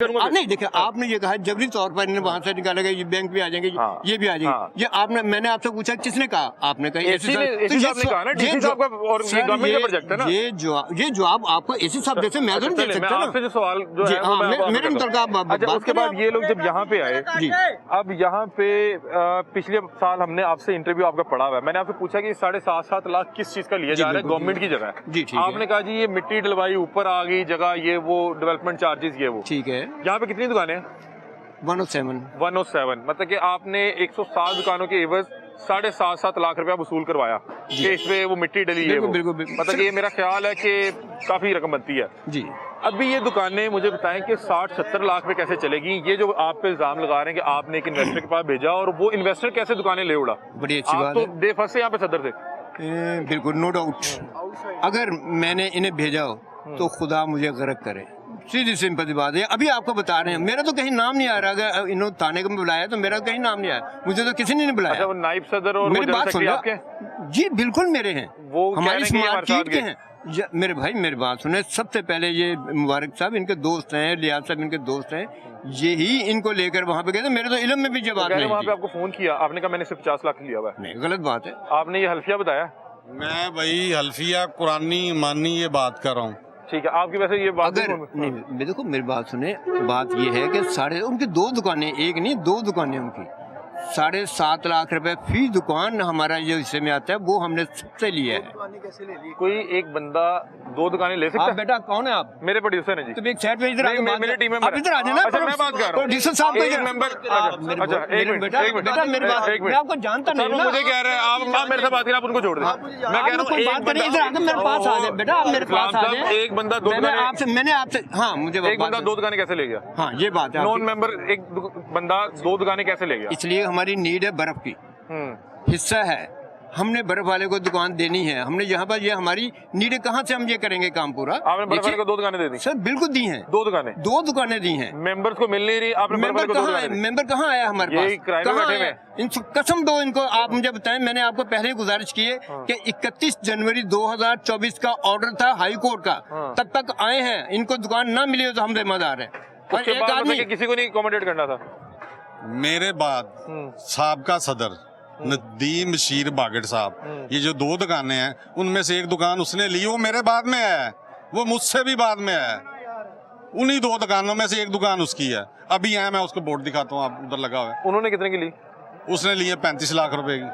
नहीं देखिए, आपने ये कहा जबरी तौर पर इन्हें वहाँ से निकाला गया, ये बैंक भी आ जाएंगे, ये भी आ जाएंगे। ये आपने, मैंने आपसे पूछा किसने कहा, आपने कहा एसी साहब ने। ये जवाब आपको एसी साहब जैसे मैं तो नहीं दे सकता ना। जो सवाल जो है मेरे मुताबिक। अच्छा, उसके बाद ये लोग जब यहाँ पे आए जी, अब यहाँ पे पिछले साल हमने आपसे इंटरव्यू आपका पढ़ा हुआ है, मैंने आपसे पूछा कि 7.5 लाख किस चीज का लिया जा रहा है, गवर्नमेंट की जगह जी, ठीक है। आपने कहा जी ये मिट्टी डलवाई, ऊपर आ गई जगह, ये वो डेवलपमेंट चार्जेस, ये वो ठीक है। यहाँ पे कितनी दुकानें हैं? 107। मतलब कि आपने 107 दुकानों के एवज 7.5 लाख रुपया वसूल करवाया कि इसमें वो मिट्टी डली है। बिल्कुल। मतलब कि ये मेरा ख्याल है कि काफी रकम बनती है जी। अभी ये दुकानें मुझे बताएं कि 60-70 लाख में कैसे चलेगी? ये जो आप पे इल्जाम लगा रहे हैं कि आपने एक इन्वेस्टर के पास भेजा और वो इन्वेस्टर कैसे दुकानें ले उड़ा? बड़ी अच्छी बात है। तो बेफस से यहाँ पे सदर थे। बिल्कुल, नो डाउट। अगर मैंने इन्हें भेजा हो तो खुदा मुझे गर्क करे, सीधी सिंपल बात है। अभी आपको बता रहे हैं, मेरा तो कहीं नाम नहीं आ रहा। अगर इन्होंने थाने को बुलाया तो मेरा कहीं नाम नहीं आया, मुझे तो किसी ने नहीं बुलाया। अच्छा, वो नाइब सदर और मेरी बात सुन आपके? जी बिल्कुल मेरे हैं, वो हमारी मार्केट के हैं। मेरे भाई मेरी बात सुने, सबसे पहले ये मुबारक साहब इनके दोस्त हैं, लियाज साहब इनके दोस्त हैं, यही इनको लेकर वहाँ पे गए थे। मेरे तो इल्म में भी जब बात नहीं वहाँ पे आपको फोन किया, आपने कहा मैंने सिर्फ 50 लाख लिया हुआ है। नहीं, गलत बात है। आपने ये हल्फिया बताया? मैं भाई हल्फिया कुरानी ईमानी ये बात कर रहा हूँ। ठीक है, आपकी वैसे ये बात अगर नहीं, देखो मेरी बात सुने, बात ये है कि उनकी 2 दुकानें, एक नहीं 2 दुकानें उनकी, 7.5 लाख रुपए फी दुकान हमारा जो हिस्से में आता है वो हमने सबसे लिया है। कोई एक बंदा 2 दुकानें ले सकता है? बेटा कौन है आप? मेरे प्रोड्यूसर हैं जी। तो एक साइड में इधर मेरे टीम मेंबर, आप इधर आ जाना। अच्छा, मैं बात कर रहा हूं प्रोड्यूसर साहब को एक मेंबर। अच्छा, एक मिनट बेटा मेरी बात, मैं आपको जानता नहीं हूं। मुझे कह रहे हैं आप मेरे से बात करें, आप उनको जोड़ दें। मैं कह रहा हूं एक बंदा इधर आके मेरे पास आ जाए। बेटा आप मेरे पास आ जाए। एक बंदा 2 दुकानें, मैंने आपसे, हाँ मुझे एक बंदा 2 दुकानें कैसे ले गया? हाँ ये बात है। नॉन मेंबर एक बंदा 2 दुकानें कैसे ले गया? इसलिए हमारी नीड है बर्फ की, हिस्सा है, हमने बर्फ वाले को दुकान देनी है। हमने यहाँ पर, ये हमारी नीड है, कहाँ से हम ये करेंगे काम पूरा? आपने बर्फ वाले को 2 दुकानें दे दी? सर बिल्कुल दी हैं, 2 दुकानें दी हैं। मेंबर्स को मिल नहीं रही, आपने मेंबर कहाँ आया हमारे पास? कहाँ आया? इनको कसम दो, इनको आप मुझे बताएं। मैंने आपको पहले ही गुजारिश की है कि 31 जनवरी 2024 का ऑर्डर था हाई कोर्ट का, तब तक आए हैं, इनको दुकान ना मिली तो हम जिम्मेदार हैं। और एक आदमी किसी को नहीं अकोमोडेट करना था। मेरे बाद साबका सदर नदीम बशीर बागड़ साहब, ये जो 2 दुकानें हैं उनमें से एक दुकान उसने ली, वो मेरे बाद में है, वो मुझसे भी बाद में है। उन्हीं 2 दुकानों में से एक दुकान उसकी है। अभी है, मैं उसको बोर्ड दिखाता हूँ, आप उधर लगा हुआ है। उन्होंने कितने की ली? उसने लिए 35 लाख रुपए की।